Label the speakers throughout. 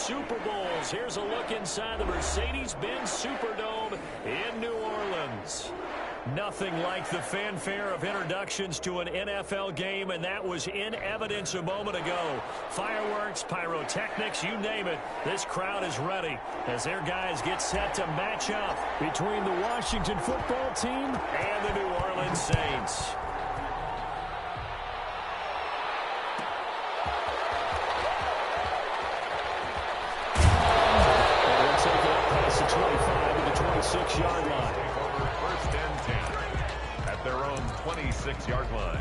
Speaker 1: Super Bowls. Here's a look inside the Mercedes-Benz Superdome in New Orleans. Nothing like the fanfare of introductions to an NFL game, and that was in evidence a moment ago. Fireworks, pyrotechnics, you name it. This crowd is ready as their guys get set to match up between the Washington football team and the New Orleans Saints. They'll take it up past the 25 to the 26-yard line.
Speaker 2: First and 10 at their own 26-yard line.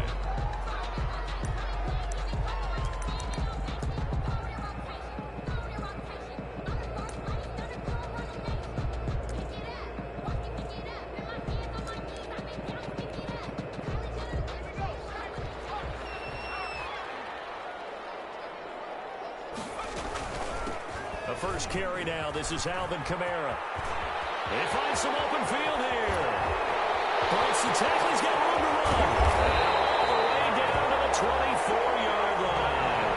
Speaker 1: The first carry now. This is Alvin Kamara. They find some open field here. Breaks the tackle. He's got room to run. All the way down to the 24-yard line.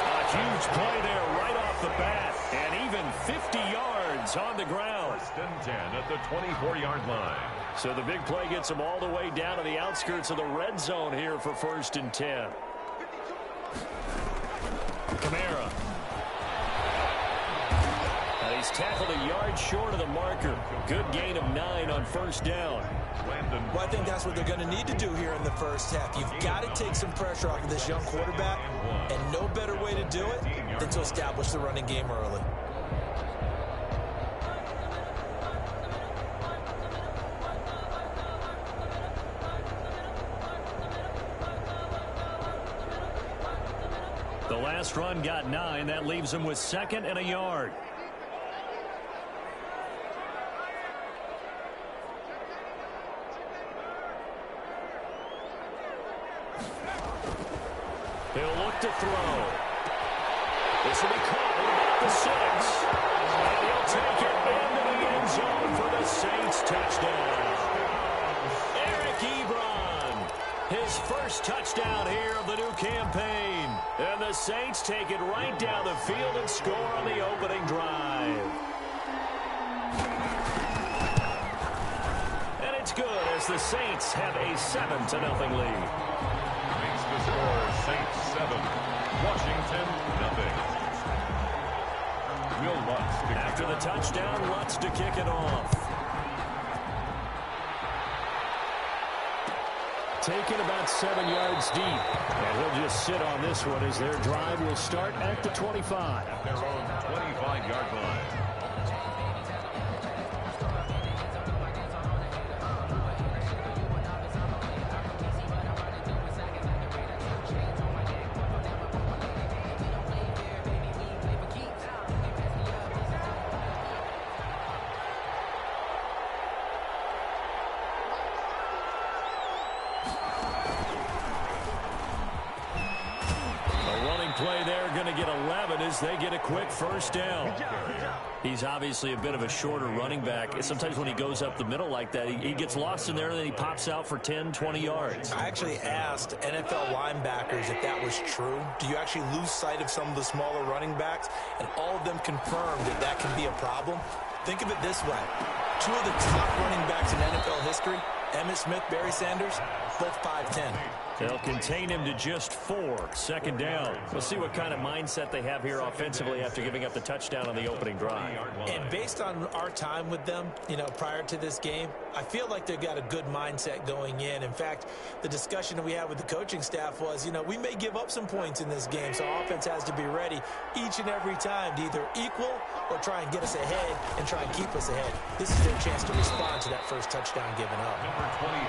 Speaker 1: A huge play there right off the bat. And even 50 yards on the ground.
Speaker 2: First and 10 at the 24-yard line.
Speaker 1: So the big play gets him all the way down to the outskirts of the red zone here for first and 10. Kamara. He's tackled a yard short of the marker. Good gain of 9 on first down.
Speaker 3: Well, I think that's what they're going to need to do here in the first half. You've got to take some pressure off of this young quarterback, and no better way to do it than to establish the running game early.
Speaker 1: The last run got 9. That leaves him with 2nd and a yard. He'll look to throw. This will be caught at the 6. And he'll take it into the end zone for the Saints touchdown. Eric Ebron, his first touchdown here of the new campaign. And the Saints take it right down the field and score on the opening drive. And it's good as the Saints have a 7-0 lead.
Speaker 2: Makes the score Saints 7, Washington nothing. Will Lutz to
Speaker 1: After the touchdown, Lutz to kick it off. Taken about 7 yards deep. And he'll just sit on this one as their drive will start at the 25.
Speaker 2: at their own 25-yard line.
Speaker 1: Play there, going to get 11 as they get a quick first down. He's obviously a bit of a shorter running back. Sometimes when he goes up the middle like that, he gets lost in there and then he pops out for 10, 20 yards.
Speaker 3: I actually asked NFL linebackers if that was true. Do you actually lose sight of some of the smaller running backs? And all of them confirmed that that can be a problem. Think of it this way. Two of the top running backs in NFL history, Emmitt Smith, Barry Sanders, both 5'10".
Speaker 1: They'll contain him to just 4. Second down. We'll see what kind of mindset they have here offensively after giving up the touchdown on the opening drive.
Speaker 3: And based on our time with them, prior to this game, I feel like they've got a good mindset going in. In fact, the discussion that we had with the coaching staff was, we may give up some points in this game, so our offense has to be ready each and every time to either equal or try and get us ahead and try and keep us ahead. This is their chance to respond to that first touchdown given up.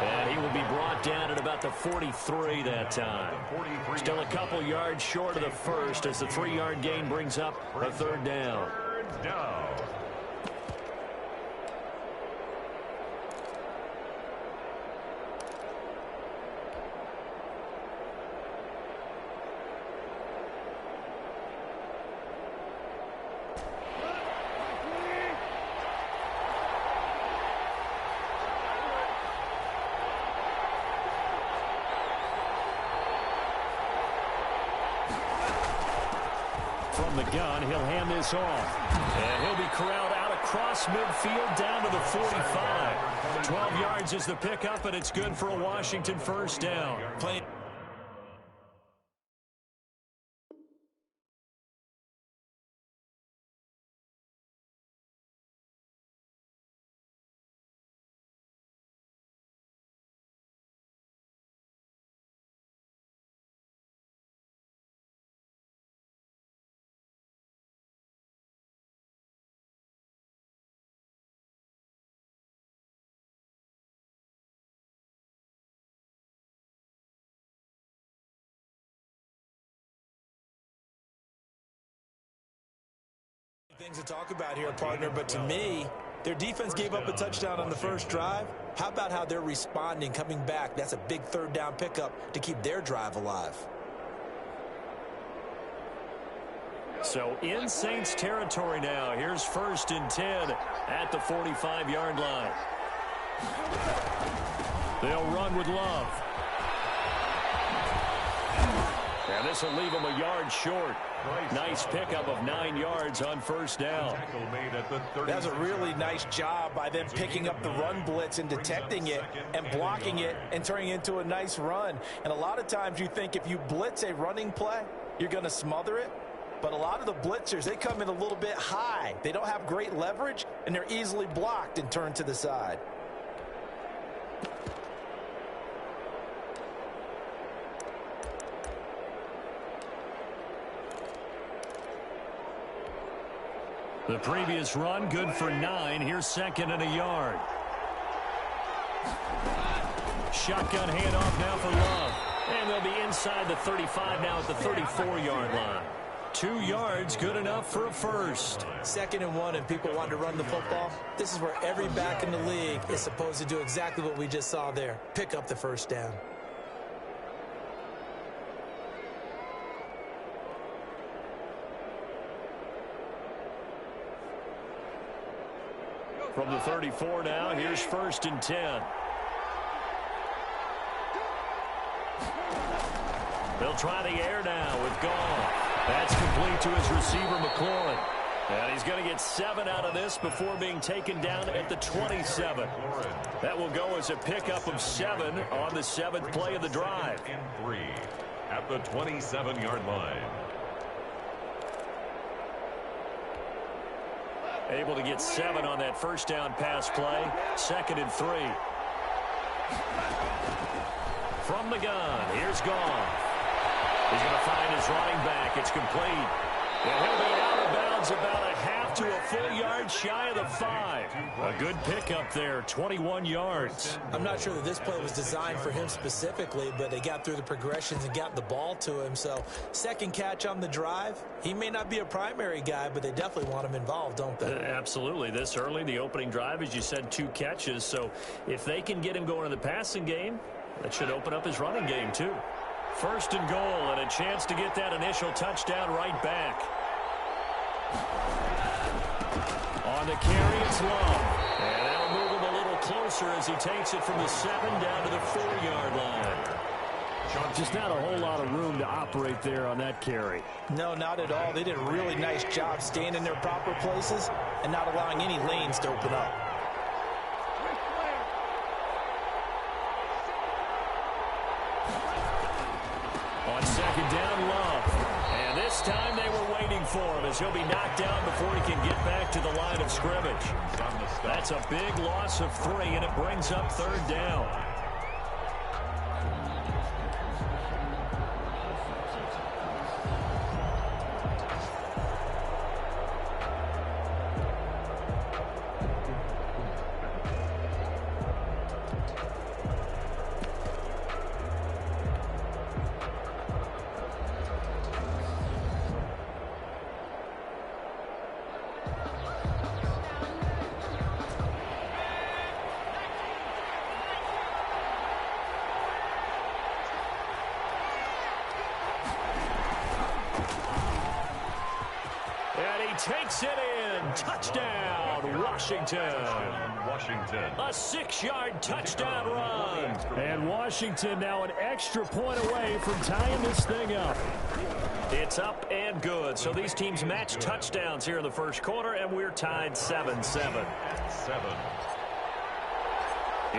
Speaker 1: And he will be brought down at about the 43 that time. Still a couple yards short of the first as the 3-yard gain brings up a third down. the gun. He'll hand this off. And he'll be corralled out across midfield down to the 45. 12 yards is the pickup, and it's good for a Washington first down.
Speaker 3: Things to talk about here, partner, but to me, their defense gave up a touchdown on the first drive. How about how they're responding, coming back? That's a big third down pickup to keep their drive alive.
Speaker 1: So in Saints territory now. Here's 1st and 10 at the 45-yard line. They'll run with Love. And this will leave them a yard short. Nice pickup of 9 yards on first down.
Speaker 3: That's a really nice job by them picking up the run blitz and detecting it and blocking it and turning it into a nice run. And a lot of times you think if you blitz a running play, you're going to smother it. But a lot of the blitzers, they come in a little bit high. They don't have great leverage, and they're easily blocked and turned to the side.
Speaker 1: The previous run, good for 9. Here's 2nd and a yard. Shotgun handoff now for Love. And they'll be inside the 35 now at the 34-yard line. 2 yards, good enough for a first.
Speaker 3: 2nd and 1, and people want to run the football. This is where every back in the league is supposed to do exactly what we just saw there. Pick up the first down.
Speaker 1: From the 34 now, here's 1st and 10. They'll try the air now with Goff. That's complete to his receiver, McLaurin. And he's going to get 7 out of this before being taken down at the 27. That will go as a pickup of 7 on the 7th play of the drive.
Speaker 2: And 3 at the 27-yard line.
Speaker 1: Able to get 7 on that first down pass play. 2nd and 3. From the gun, here's Goff. He's going to find his running back. It's complete. And he'll be out of bounds about a half to a full yard shy of the 5. A good pickup there, 21 yards.
Speaker 3: I'm not sure that this play was designed for him specifically, but they got through the progressions and got the ball to him. So 2nd catch on the drive. He may not be a primary guy, but they definitely want him involved, don't they?
Speaker 1: Absolutely. This early, the opening drive, as you said, 2 catches. So if they can get him going in the passing game, that should open up his running game too. 1st and goal, and a chance to get that initial touchdown right back. On the carry, it's Love. And that'll move him a little closer as he takes it from the 7 down to the 4-yard line. Just not a whole lot of room to operate there on that carry.
Speaker 3: No, not at all. They did a really nice job staying in their proper places and not allowing any lanes to open up.
Speaker 1: On 2nd down, Love. And this time they were waiting for him as he'll be knocked down before he can get back to the line of scrimmage. That's a big loss of 3, and it brings up 3rd down. And he takes it in. Touchdown, Washington. A 6-yard touchdown run. And Washington now an extra point away from tying this thing up. It's up and good. So these teams match touchdowns here in the first quarter, and we're tied 7-7.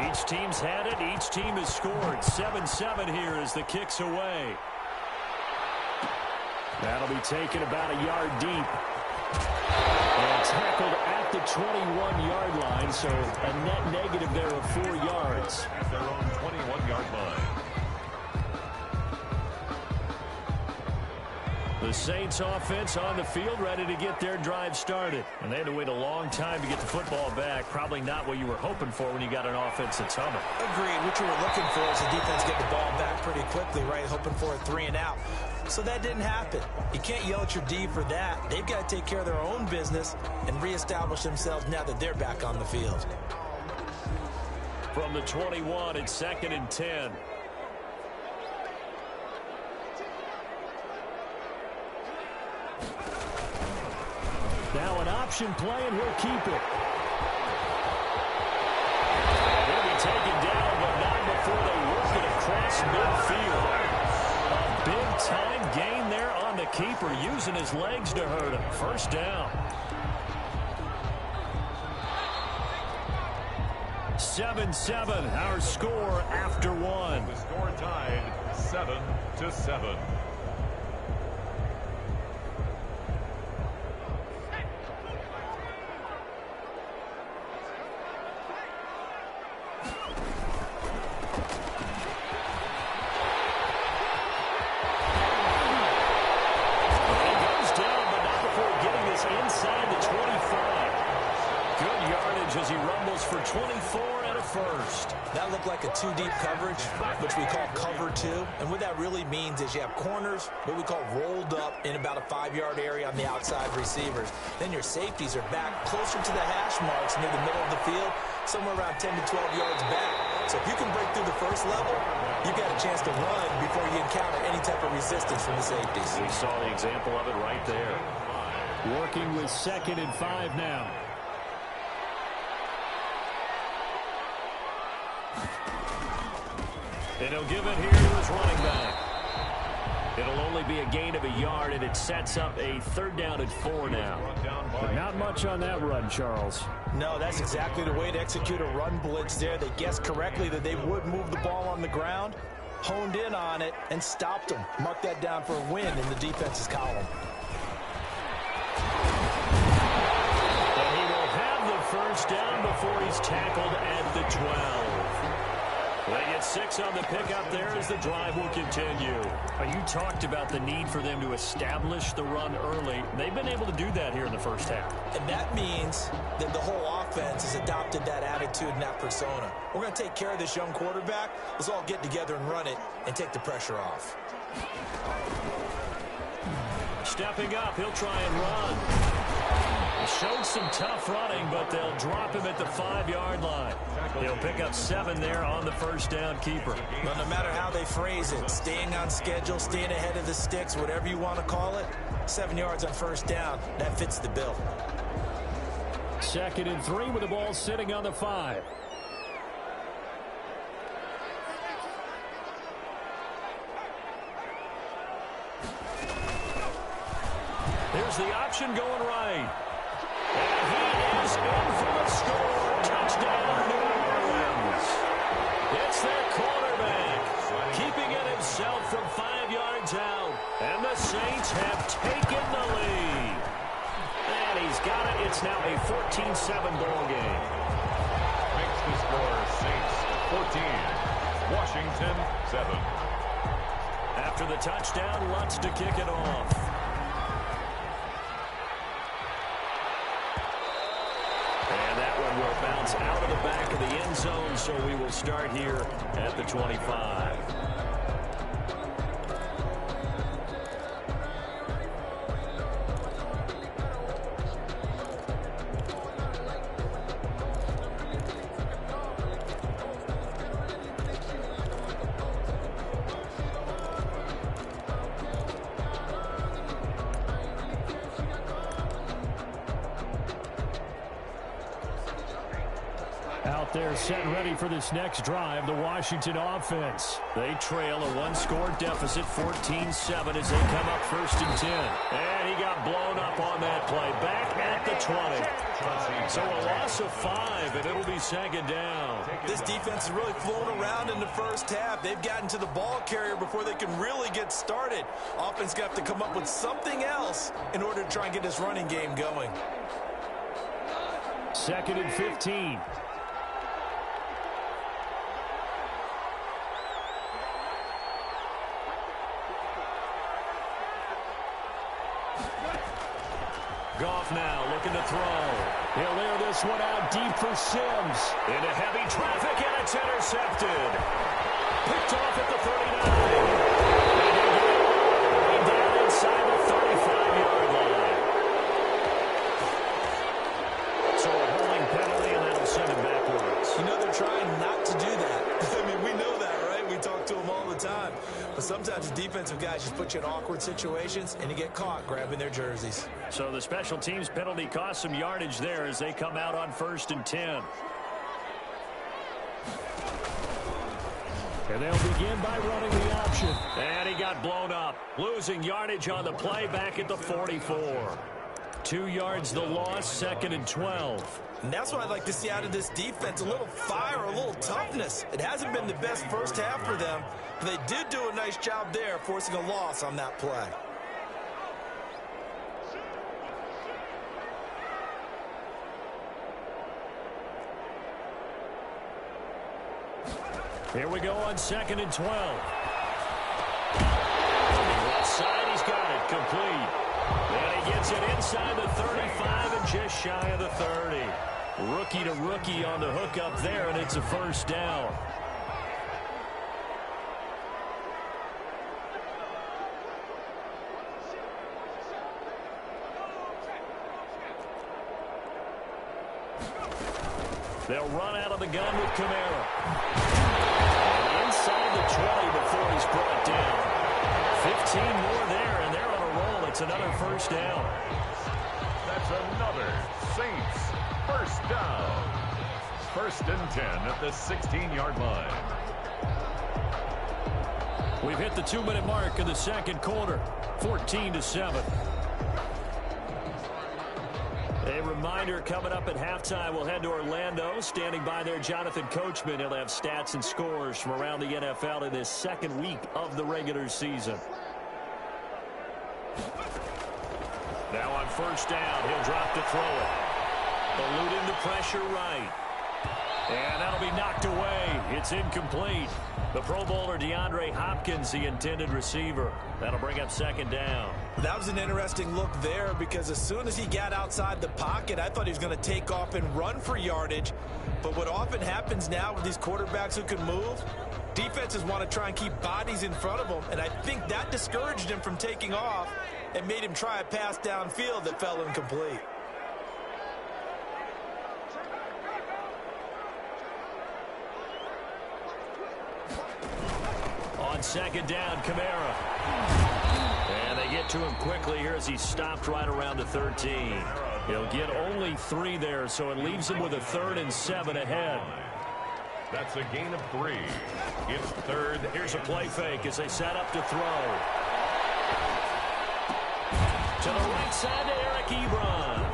Speaker 1: Each team's had it. Each team has scored. 7-7 here as the kick's away. That'll be taken about a yard deep. And tackled at the 21-yard line, so a net negative there of 4 yards.
Speaker 2: At their own 21-yard line.
Speaker 1: The Saints offense on the field ready to get their drive started. And they had to wait a long time to get the football back. Probably not what you were hoping for when you got an offense that's humming.
Speaker 3: Agreed. What you were looking for is the defense get the ball back pretty quickly, right? Hoping for a 3 and out. So that didn't happen. You can't yell at your D for that. They've got to take care of their own business and reestablish themselves now that they're back on the field.
Speaker 1: From the 21, it's 2nd and 10. Now an option play, and he'll keep it. He'll be taken down, but not before they work it across midfield. A big-time gain there on the keeper, using his legs to hurt him. First down. 7-7, our score after one.
Speaker 2: The score tied 7-7.
Speaker 1: As he rumbles for 24 and a first.
Speaker 3: That looked like a 2-deep coverage, which we call cover 2. And what that really means is you have corners, what we call rolled up in about a 5-yard area on the outside receivers. Then your safeties are back closer to the hash marks near the middle of the field, somewhere around 10 to 12 yards back. So if you can break through the first level, you've got a chance to run before you encounter any type of resistance from the safeties.
Speaker 1: We saw the example of it right there. Working with 2nd and 5 now. And he'll give it here to his running back. It'll only be a gain of a yard, and it sets up a 3rd down and 4 now. But not much on that run, Charles.
Speaker 3: No, that's exactly the way to execute a run blitz there. They guessed correctly that they would move the ball on the ground, honed in on it, and stopped them. Mark that down for a win in the defense's column.
Speaker 1: And he will have the first down before he's tackled at the 12. They get 6 on the pickup there as the drive will continue. You talked about the need for them to establish the run early. They've been able to do that here in the first half.
Speaker 3: And that means that the whole offense has adopted that attitude and that persona. We're going to take care of this young quarterback. Let's all get together and run it and take the pressure off.
Speaker 1: Stepping up, he'll try and run. He showed some tough running, but they'll drop him at the 5-yard line. He'll pick up 7 there on the first down keeper.
Speaker 3: Well, no matter how they phrase it, staying on schedule, staying ahead of the sticks, whatever you want to call it, 7 yards on first down, that fits the bill.
Speaker 1: 2nd and 3 with the ball sitting on the 5. Here's the option going right. And he is in for the score. Touchdown, New Orleans. It's their quarterback, keeping it himself from 5 yards out. And the Saints have taken the lead. And he's got it. It's now a 14-7 ball game.
Speaker 2: Makes the score Saints 14, Washington 7.
Speaker 1: After the touchdown, Lutz to kick it off. Will bounce out of the back of the end zone, so we will start here at the 25. Out there set and ready for this next drive, the Washington offense. They trail a one-score deficit, 14-7, as they come up 1st and 10. And he got blown up on that play. Back at the 20. So a loss of 5, and it'll be 2nd down.
Speaker 3: This defense is really flown around in the first half. They've gotten to the ball carrier before they can really get started. Offense going to have to come up with something else in order to try and get this running game going.
Speaker 1: 2nd and 15. Goff now looking to throw. He'll air this one out deep for Sims. Into heavy traffic, and it's intercepted. Picked off at the 39. And he'll get it all the way down inside the 35-yard line. So a holding penalty, and that'll send him backwards.
Speaker 3: You know they're trying not to do that. I mean, we know that, right? We talk to them all the time. But sometimes the defensive guys just put you in awkward situations, and you get caught grabbing their jerseys.
Speaker 1: So the special teams penalty cost some yardage there as they come out on 1st and 10. And they'll begin by running the option. And he got blown up. Losing yardage on the play back at the 44. 2 yards the loss, 2nd and 12.
Speaker 3: And that's what I'd like to see out of this defense, a little fire, a little toughness. It hasn't been the best first half for them, but they did do a nice job there, forcing a loss on that play.
Speaker 1: Here we go on 2nd and 12. On the left side, he's got it complete. And he gets it inside the 35 and just shy of the 30. Rookie to rookie on the hook up there, and it's a 1st down. They'll run out of the gun with Kamara. And inside the 20 before he's brought down. 15 more there, and they're on a roll. It's another 1st down.
Speaker 2: That's another Saints 1st down. 1st and 10 at the 16-yard line.
Speaker 1: We've hit the 2-minute mark of the 2nd quarter. 14-7. A reminder, coming up at halftime, we'll head to Orlando. Standing by there, Jonathan Coachman. He'll have stats and scores from around the NFL in this 2nd week of the regular season. Now on 1st down, he'll drop to throw it. Eluding the pressure right. And that'll be knocked away. It's incomplete. The Pro Bowler DeAndre Hopkins, the intended receiver. That'll bring up 2nd down.
Speaker 3: That was an interesting look there because as soon as he got outside the pocket, I thought he was going to take off and run for yardage. But what often happens now with these quarterbacks who can move, defenses want to try and keep bodies in front of them. And I think that discouraged him from taking off and made him try a pass downfield that fell incomplete.
Speaker 1: On 2nd down, Kamara. And they get to him quickly here as he's stopped right around the 13. He'll get only 3 there, so it leaves him with a 3rd and 7 ahead.
Speaker 2: That's a gain of 3. It's 3rd.
Speaker 1: Here's a play fake as they set up to throw. To the right side to Eric Ebron.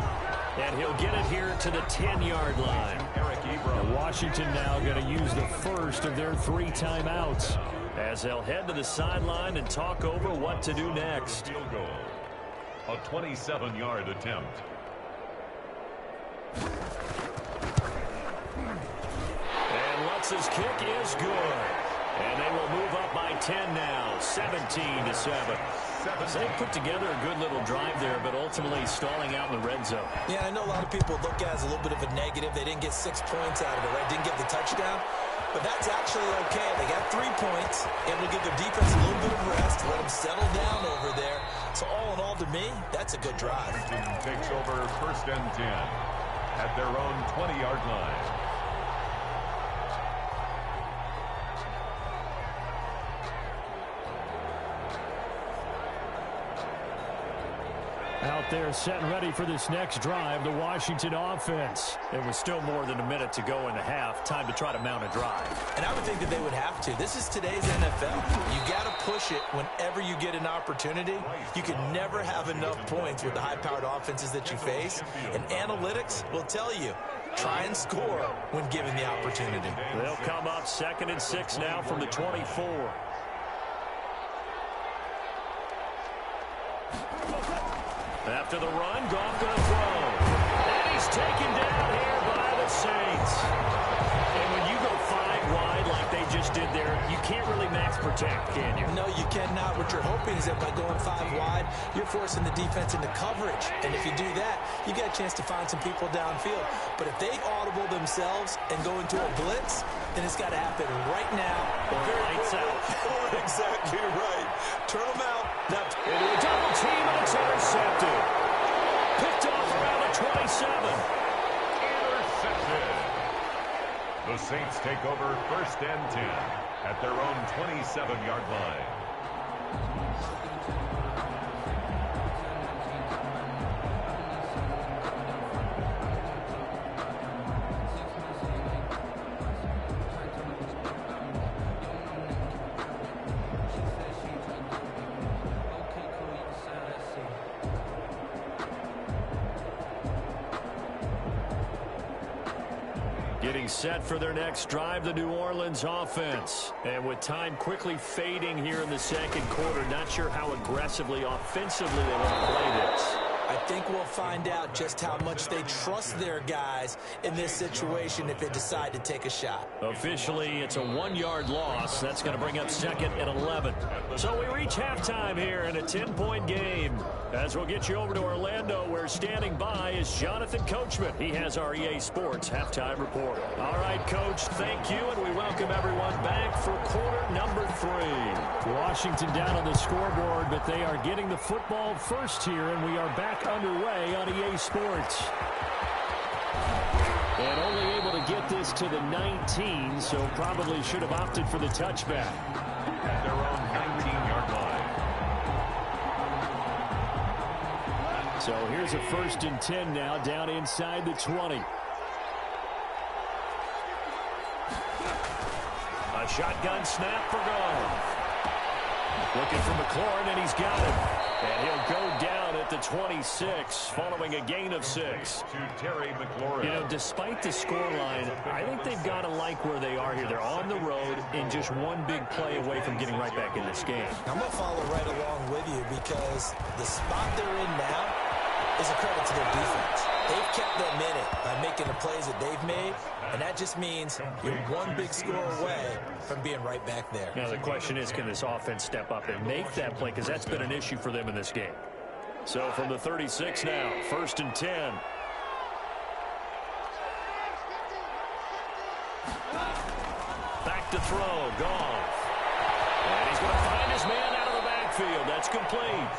Speaker 1: And he'll get it here to the 10-yard line.
Speaker 2: Eric Ebron.
Speaker 1: Washington now going to use the first of their 3 timeouts as they'll head to the sideline and talk over what to do next.
Speaker 2: Field goal. A 27-yard attempt.
Speaker 1: And Lutz's kick is good. And they will move up by 10 now, 17-7. They put together a good little drive there, but ultimately stalling out in the red zone.
Speaker 3: Yeah, I know a lot of people look at it as a little bit of a negative. They didn't get 6 points out of it, right? Didn't get the touchdown. But that's actually okay. They got 3 points, able to give their defense a little bit of rest, let them settle down over there. So all in all, to me, that's a good drive.
Speaker 2: Washington takes over 1st and 10 at their own 20-yard line.
Speaker 1: Out out there setting ready for this next drive, the Washington offense. It was still more than a minute to go in the half. Time to try to mount a drive.
Speaker 3: And I would think that they would have to. This is today's NFL. You got to push it whenever you get an opportunity. You can never have enough points with the high-powered offenses that you face. And analytics will tell you, try and score when given the opportunity.
Speaker 1: They'll come up 2nd and 6 now from the 24. After the run, Goff going to throw. And he's taken down here by the Saints. And when you go 5 wide like they just did there, you can't really max protect, can you?
Speaker 3: No, you cannot. What you're hoping is that by going 5 wide, you're forcing the defense into coverage. And if you do that, you get a chance to find some people downfield. But if they audible themselves and go into a blitz, then it's got to happen right now.
Speaker 1: Or lights out.
Speaker 3: Exactly right. Turn them out.
Speaker 1: Into a double team, and it's intercepted. Picked off around the 27.
Speaker 2: Intercepted. The Saints take over 1st and 10 at their own 27-yard line.
Speaker 1: Getting set for their next drive, the New Orleans offense. And with time quickly fading here in the 2nd quarter, not sure how aggressively, offensively they want to play this.
Speaker 3: I think we'll find out just how much they trust their guys in this situation if they decide to take a shot.
Speaker 1: Officially, it's a 1-yard loss. That's going to bring up 2nd and 11. So we reach halftime here in a 10-point game. As we'll get you over to Orlando, where standing by is Jonathan Coachman. He has our EA Sports halftime report. All right, Coach, thank you, and we welcome everyone back for quarter number 3. Washington down on the scoreboard, but they are getting the football first here, and we are back underway on EA Sports. And only able to get this to the 19, so probably should have opted for the touchback.
Speaker 2: At their own 19-yard line.
Speaker 1: So here's a 1st and 10 now, down inside the 20. A shotgun snap for Goff. Looking for McLaurin, and he's got him. And he'll go down at the 26, following a gain of 6.
Speaker 2: To Terry McLaurin.
Speaker 1: You know, despite the scoreline, I think they've got to like where they are here. They're on the road and just one big play away from getting right back in this game.
Speaker 3: I'm going to follow right along with you because the spot they're in now is a credit to their defense. They've kept them in it by making the plays that they've made, and that just means you're one big score away from being right back there.
Speaker 1: Now, the question is, can this offense step up and make that play? Because that's been an issue for them in this game. So from the 36 now, 1st and 10. Back to throw, Goff. And he's going to find his man out of the backfield. That's complete.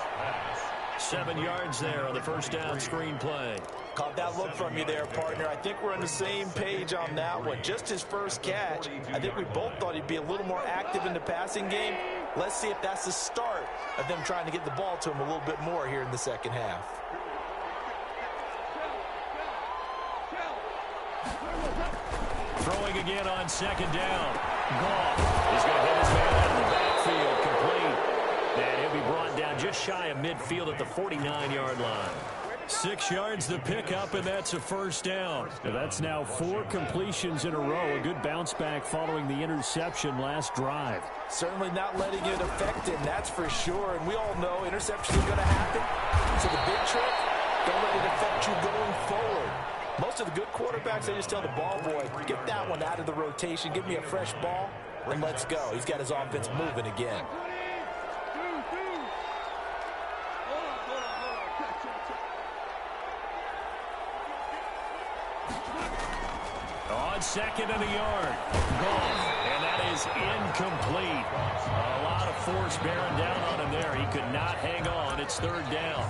Speaker 1: 7 yards there on the 1st down screen play.
Speaker 3: Caught that look from you there, partner. I think we're on the same page on that one. Just his first catch. I think we both thought he'd be a little more active in the passing game. Let's see if that's the start of them trying to get the ball to him a little bit more here in the 2nd half.
Speaker 1: Throwing again on 2nd down. Goff is going to hit his man out of the backfield, complete. And he'll be brought down just shy of midfield at the 49-yard line. 6 yards the pickup, and that's a 1st down. That's now 4 completions in a row. A good bounce back following the interception last drive.
Speaker 3: Certainly not letting it affect him, that's for sure. And we all know interceptions are going to happen. So the big trick, don't let it affect you going forward. Most of the good quarterbacks, they just tell the ball boy, get that one out of the rotation, give me a fresh ball, and let's go. He's got his offense moving again.
Speaker 1: On 2nd and a yard. Goff, and that is incomplete. A lot of force bearing down on him there. He could not hang on. It's 3rd down.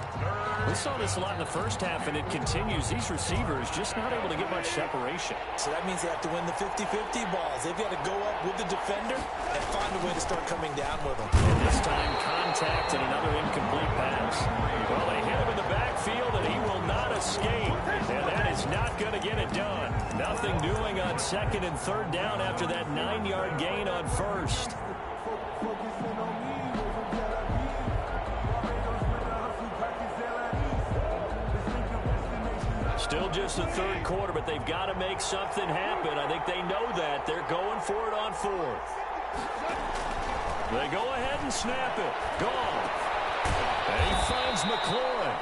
Speaker 1: We saw this a lot in the 1st half, and it continues. These receivers just not able to get much separation.
Speaker 3: So that means they have to win the 50-50 balls. They've got to go up with the defender and find a way to start coming down with them.
Speaker 1: And this time, contact and another incomplete pass. Well, they hit him in the backfield. field, and he will not escape. And that is not going to get it done. Nothing doing on second and third down after that 9-yard gain on first. Still just the third quarter, but they've got to make something happen. I think they know that. They're going for it on fourth. They go ahead and snap it. Gone. And he finds McLaurin.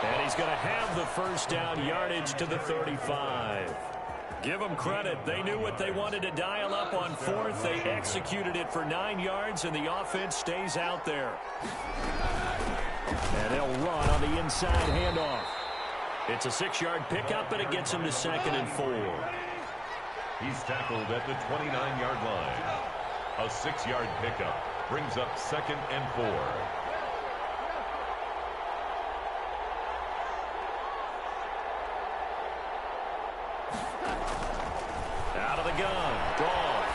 Speaker 1: And he's going to have the first down, yardage to the 35. Give them credit. They knew what they wanted to dial up on fourth. They executed it for 9 yards, and the offense stays out there. And they'll run on the inside handoff. It's a 6-yard pickup, and it gets him to second and 4.
Speaker 2: He's tackled at the 29-yard line. A 6-yard pickup brings up second and 4.
Speaker 1: Out of the gun. Gone.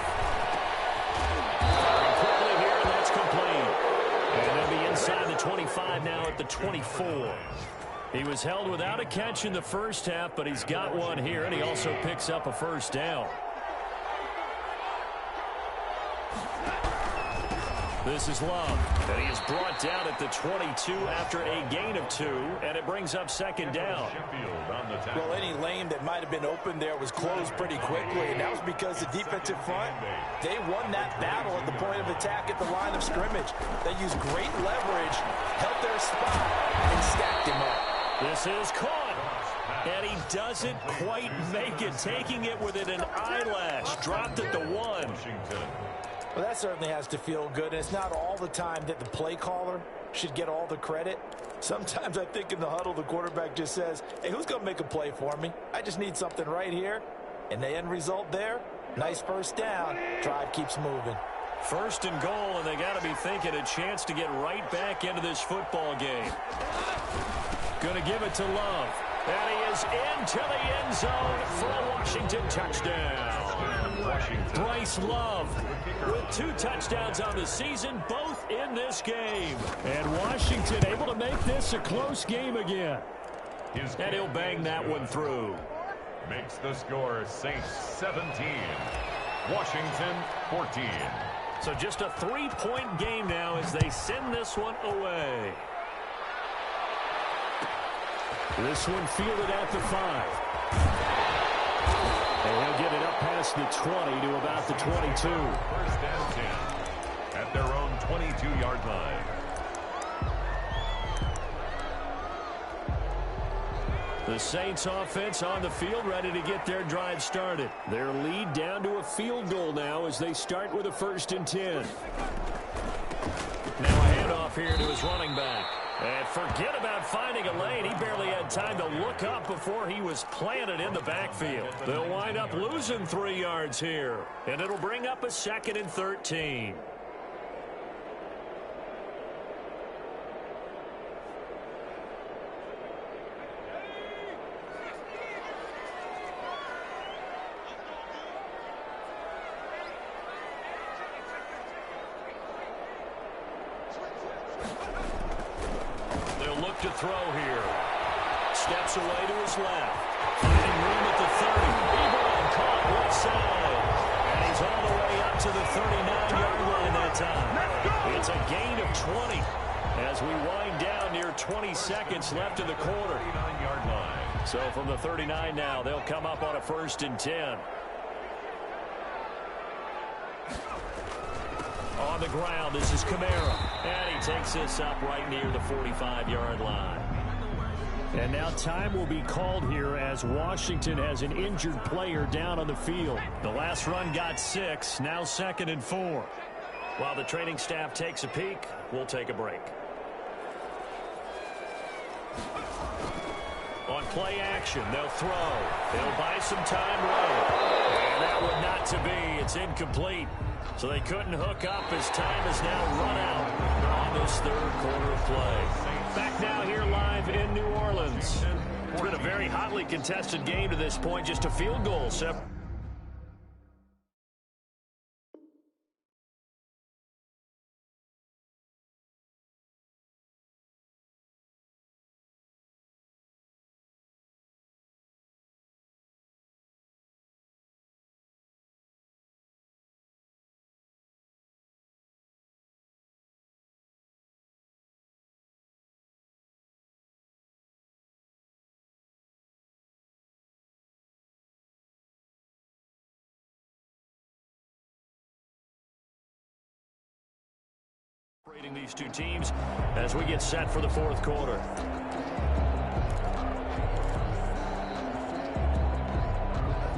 Speaker 1: Quickly here, and that's complete. And they'll be inside the 25 now at the 24. He was held without a catch in the first half, but he's got one here, and he also picks up a first down. This is Love, and he is brought down at the 22 after a gain of 2, and it brings up second down.
Speaker 3: Well, any lane that might have been open there was closed pretty quickly, and that was because the defensive front, they won that battle at the point of attack at the line of scrimmage. They used great leverage, held their spot, and stacked him up.
Speaker 1: This is caught, and he doesn't quite make it, taking it within an eyelash. Dropped at the 1.
Speaker 3: Well, that certainly has to feel good, and it's not all the time that the play caller should get all the credit. Sometimes I think in the huddle, the quarterback just says, hey, who's going to make a play for me? I just need something right here. And the end result there, nice first down. Drive keeps moving.
Speaker 1: First and goal, and they got to be thinking a chance to get right back into this football game. Going to give it to Love. And he is into the end zone for a Washington touchdown. Bryce Love with 2 touchdowns on the season, both in this game. And Washington able to make this a close game again. And he'll bang that one through.
Speaker 2: Makes the score Saints 17, Washington 14.
Speaker 1: So just a 3-point game now as they send this one away. This one fielded at the 5. And he'll get it up past the 20 to about the 22.
Speaker 2: First and 10 at their own 22-yard line.
Speaker 1: The Saints offense on the field ready to get their drive started. Their lead down to a field goal now as they start with a 1st and 10. Now a handoff here to his running back. And forget about finding a lane. He barely had time to look up before he was planted in the backfield. They'll wind up losing 3 yards here. And it'll bring up a 2nd and 13. To throw here. Steps away to his left. Finding room at the 30. Ebron caught left side. And he's all the way up to the 39-yard line that time. It's a gain of 20 as we wind down near 20 seconds left in the quarter.
Speaker 2: 39-yard line.
Speaker 1: So from the 39 now, they'll come up on a 1st and 10. On the ground, this is Kamara. And he takes this up right near the 45-yard line. And now time will be called here as Washington has an injured player down on the field. The last run got 6, now 2nd and 4. While the training staff takes a peek, we'll take a break. On play action, they'll throw. They'll buy some time right. And that one not to be. It's incomplete. So they couldn't hook up as time has now run out on this 3rd quarter of play. Back now here live in New Orleans. It's been a very hotly contested game to this point. Just a field goal separate. These two teams as we get set for the fourth quarter.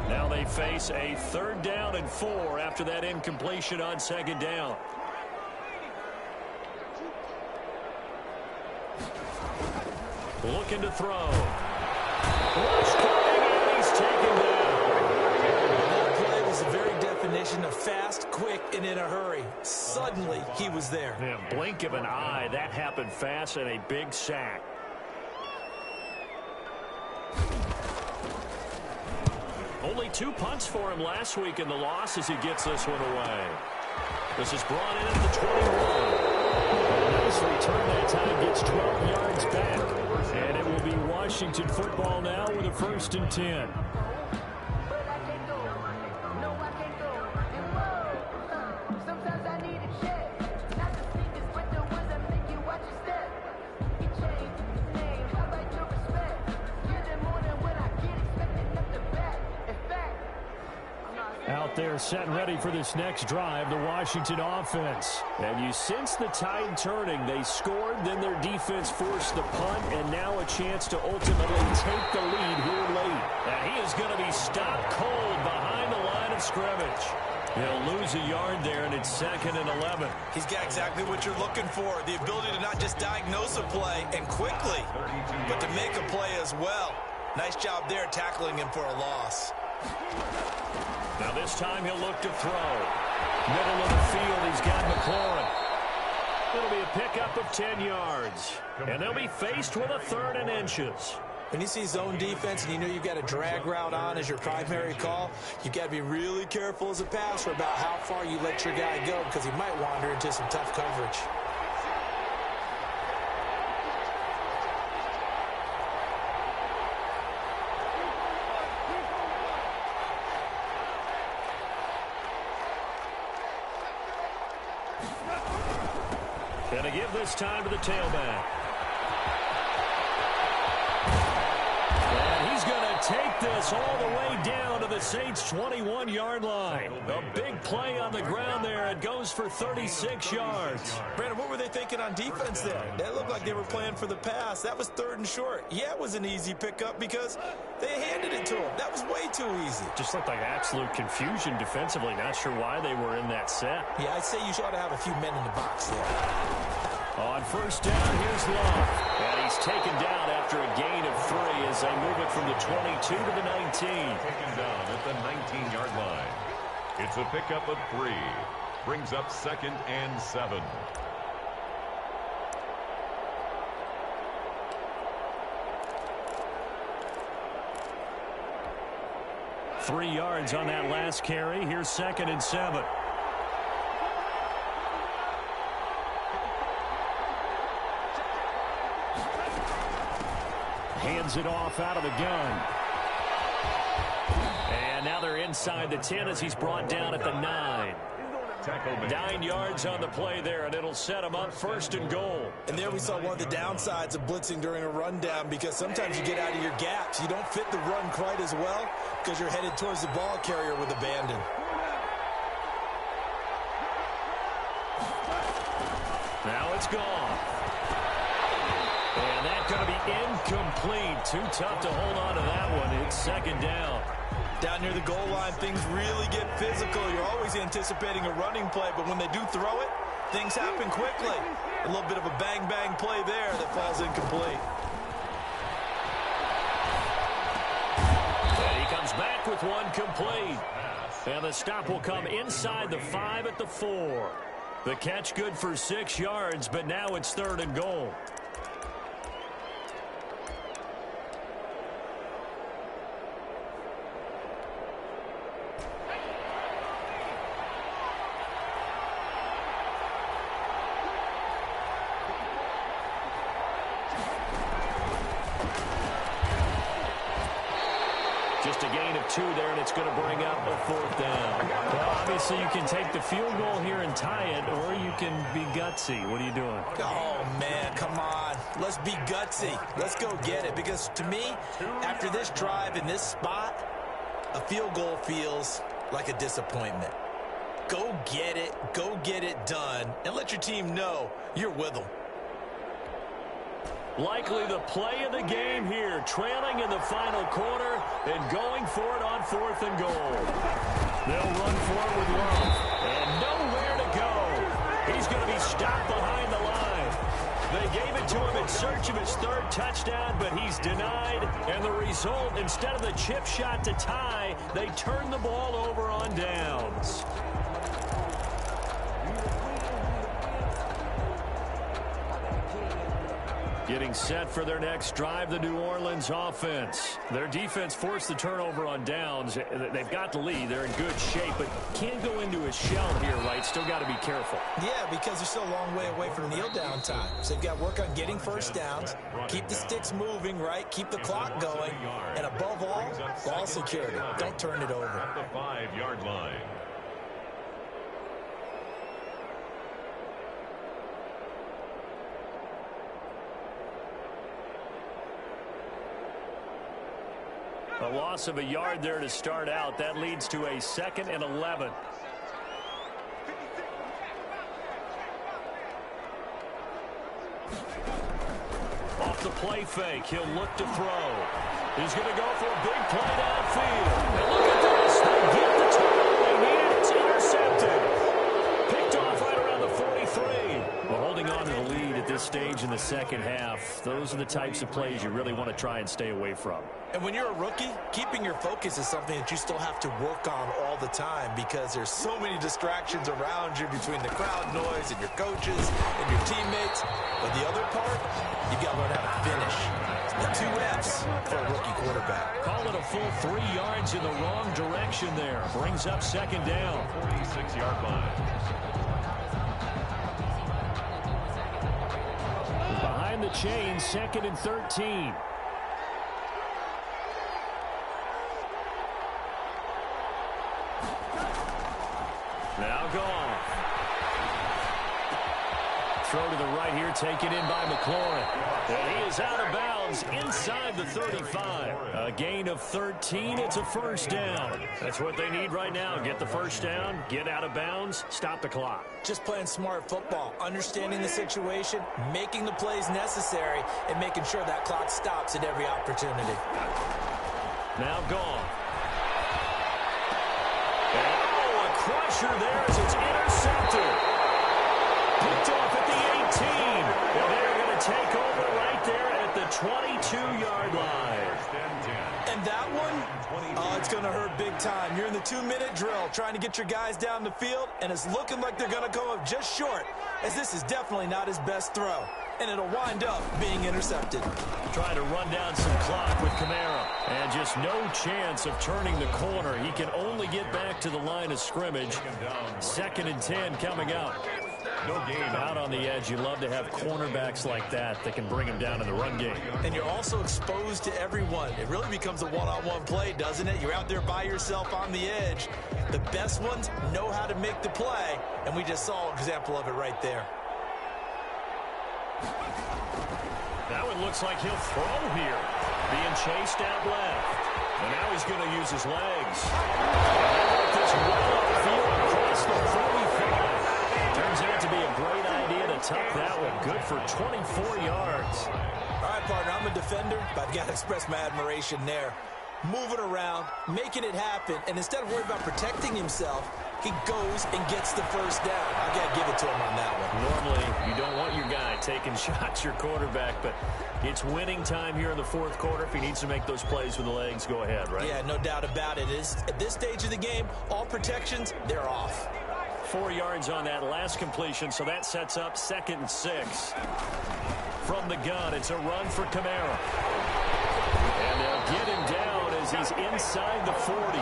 Speaker 1: Now they face a 3rd down and 4 after that incompletion on 2nd down. Looking to throw. Rush coming, and he's taken down.
Speaker 3: That play was the very definition of fast, quick, and in a hurry. Suddenly, he was there.
Speaker 1: Yeah, blink of an eye. That happened fast and a big sack. Only 2 punts for him last week in the loss as he gets this one away. This is brought in at the 21. Nice return that time. Gets 12 yards back. And it will be Washington football now with a 1st and 10. Out there set and ready for this next drive, the Washington offense. And you sense the tide turning. They scored, then their defense forced the punt, and now a chance to ultimately take the lead here late. And he is going to be stopped cold behind the line of scrimmage. He'll lose a yard there, and it's 2nd and 11.
Speaker 3: He's got exactly what you're looking for, the ability to not just diagnose a play and quickly, but to make a play as well. Nice job there tackling him for a loss.
Speaker 1: Now this time he'll look to throw. Middle of the field, he's got McLaurin. It'll be a pickup of 10 yards. And they'll be faced with a 3rd and inches.
Speaker 3: When you see zone defense and you know you've got a drag route on as your primary call, you've got to be really careful as a passer about how far you let your guy go because he might wander into some tough coverage.
Speaker 1: And to give this time to the tailback. And he's going to take this all the way down to the Saints' 21-yard line. A big play on the ground there. It goes for 36 yards.
Speaker 3: Brandon, what were they thinking on defense there? That looked like they were playing for the pass. That was 3rd and short. Yeah, it was an easy pickup because they handed it to him. That was way too easy.
Speaker 1: Just looked like absolute confusion defensively. Not sure why they were in that set.
Speaker 3: Yeah, I'd say you ought to have a few men in the box there.
Speaker 1: On 1st down, here's Love. And he's taken down after a gain of 3 as they move it from the 22 to the 19.
Speaker 2: Taken down at the 19-yard line. It's a pickup of 3. Brings up 2nd and 7.
Speaker 1: Three yards on that last carry. Here's 2nd and 7. Hands it off out of the gun. And now they're inside the 10 as he's brought down at the 9. 9 yards on the play there, and it'll set him up 1st and goal.
Speaker 3: And there we saw one of the downsides of blitzing during a rundown because sometimes you get out of your gaps. You don't fit the run quite as well because you're headed towards the ball carrier with abandon.
Speaker 1: Now it's gone. And that's going to be incomplete. Too tough to hold on to that one. It's 2nd down.
Speaker 3: Down near the goal line, things really get physical. You're always anticipating a running play, but when they do throw it, things happen quickly. A little bit of a bang-bang play there that falls incomplete.
Speaker 1: And he comes back with one complete. And the stop will come inside the 5 at the 4. The catch good for 6 yards, but now it's 3rd and goal. Just a gain of 2 there, and it's going to bring up a 4th down. Well, obviously you can take the field goal here and tie it, or you can be gutsy. What are you doing?
Speaker 3: Oh, man, come on. Let's be gutsy. Let's go get it. Because to me, after this drive in this spot, a field goal feels like a disappointment. Go get it. Go get it done. And let your team know you're with them.
Speaker 1: Likely the play of the game here, trailing in the final quarter and going for it on 4th and goal. They'll run for it with Love, and nowhere to go. He's going to be stopped behind the line. They gave it to him in search of his 3rd touchdown, but he's denied. And the result, instead of the chip shot to tie, they turn the ball over on downs. Getting set for their next drive, the New Orleans offense. Their defense forced the turnover on downs. They've got the lead. They're in good shape, but can't go into a shell here, right? Still got to be careful.
Speaker 3: Yeah, because they're still a long way away from kneel down time. So they've got to work on getting first downs, keep the sticks moving, right? Keep the clock going. And above all, ball security. Don't turn it over.
Speaker 2: At the 5-yard line.
Speaker 1: A loss of a yard there to start out. That leads to a 2nd and 11. Off the play fake, he'll look to throw. He's going to go for a big play downfield. And look at this. They get the turnover they need. It's intercepted. Picked off right around the 43. Well, holding on to the lead at this stage in the second half, those are the types of plays you really want to try and stay away from.
Speaker 3: And when you're a rookie, keeping your focus is something that you still have to work on all the time because there's so many distractions around you between the crowd noise and your coaches and your teammates. But the other part, you've got to learn how to finish. The 2 F's for a rookie quarterback.
Speaker 1: Call it a full 3 yards in the wrong direction there. Brings up 2nd down.
Speaker 2: 46-yard line.
Speaker 1: Behind the chain, 2nd and 13. Now gone. Throw to the right here, taken in by McLaurin. And he is out of bounds inside the 35. A gain of 13. It's a first down. That's what they need right now. Get the first down, get out of bounds, stop the clock.
Speaker 3: Just playing smart football, understanding the situation, making the plays necessary, and making sure that clock stops at every opportunity.
Speaker 1: Now gone. Crusher there as it's intercepted. Picked off at the 18. And they're going to take over right there at the 22-yard line.
Speaker 3: And that one, it's going to hurt big time. You're in the 2-minute drill trying to get your guys down the field, and it's looking like they're going to come up just short, as this is definitely not his best throw. And it'll wind up being intercepted.
Speaker 1: Trying to run down some clock with Kamara. And just no chance of turning the corner. He can only get back to the line of scrimmage. 2nd and 10 coming up. No game out on the edge. You love to have cornerbacks like that can bring him down in the run game.
Speaker 3: And you're also exposed to everyone. It really becomes a one-on-one play, doesn't it? You're out there by yourself on the edge. The best ones know how to make the play, and we just saw an example of it right there.
Speaker 1: That one looks like he'll throw here. Being chased out left. And now he's going to use his legs. And this well upfield across the 45. Turns out to be a great idea to tuck that one. Good for 24 yards.
Speaker 3: All right, partner, I'm a defender, but I've got to express my admiration there. Moving around, making it happen, and instead of worrying about protecting himself, he goes and gets the first down. I got to give it to him on that one.
Speaker 1: Normally, you don't want your guy taking shots, your quarterback, but it's winning time here in the 4th quarter. If he needs to make those plays with the legs, go ahead, right?
Speaker 3: Yeah, no doubt about it. At this stage of the game, all protections, they're off.
Speaker 1: 4 yards on that last completion, so that sets up 2nd and 6. From the gun, it's a run for Kamara. And they'll get him down as he's inside the 40.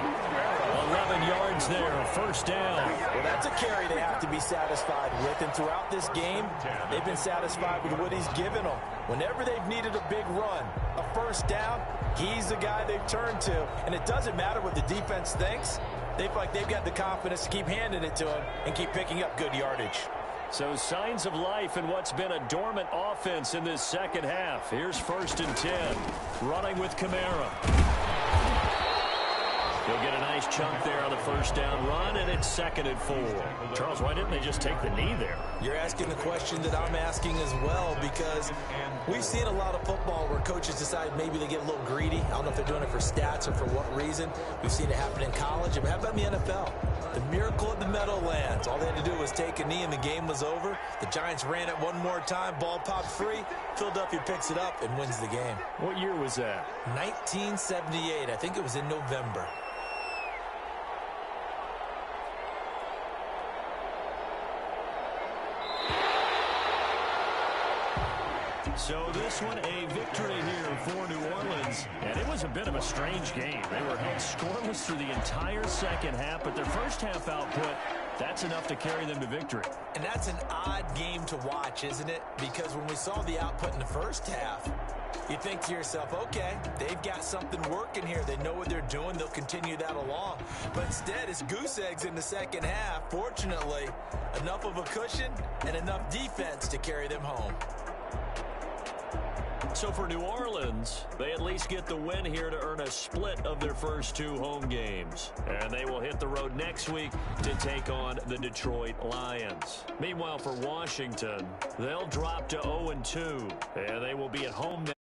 Speaker 1: 11 yards there, first down.
Speaker 3: Well, that's a carry they have to be satisfied with, and throughout this game, they've been satisfied with what he's given them. Whenever they've needed a big run, a first down, he's the guy they've turned to, and it doesn't matter what the defense thinks. They feel like they've got the confidence to keep handing it to him and keep picking up good yardage.
Speaker 1: So signs of life in what's been a dormant offense in this second half. Here's 1st and 10, running with Kamara. They'll get a nice chunk there on the first down run, and it's 2nd and 4. Charles, why didn't they just take the knee there?
Speaker 3: You're asking the question that I'm asking as well, because we've seen a lot of football where coaches decide maybe they get a little greedy. I don't know if they're doing it for stats or for what reason. We've seen it happen in college. I mean, how about in the NFL? The miracle of the Meadowlands. All they had to do was take a knee and the game was over. The Giants ran it one more time. Ball popped free. Philadelphia picks it up and wins the game.
Speaker 1: What year was that?
Speaker 3: 1978. I think it was in November.
Speaker 1: So this one a victory here for New Orleans, and it was a bit of a strange game. They were held scoreless through the entire second half, but their first half output, that's enough to carry them to victory.
Speaker 3: And that's an odd game to watch, isn't it? Because when we saw the output in the first half, you think to yourself, okay, they've got something working here. They know what they're doing. They'll continue that along. But instead, it's goose eggs in the second half. Fortunately, enough of a cushion and enough defense to carry them home.
Speaker 1: So for New Orleans, they at least get the win here to earn a split of their first 2 home games. And they will hit the road next week to take on the Detroit Lions. Meanwhile, for Washington, they'll drop to 0-2, and they will be at home next.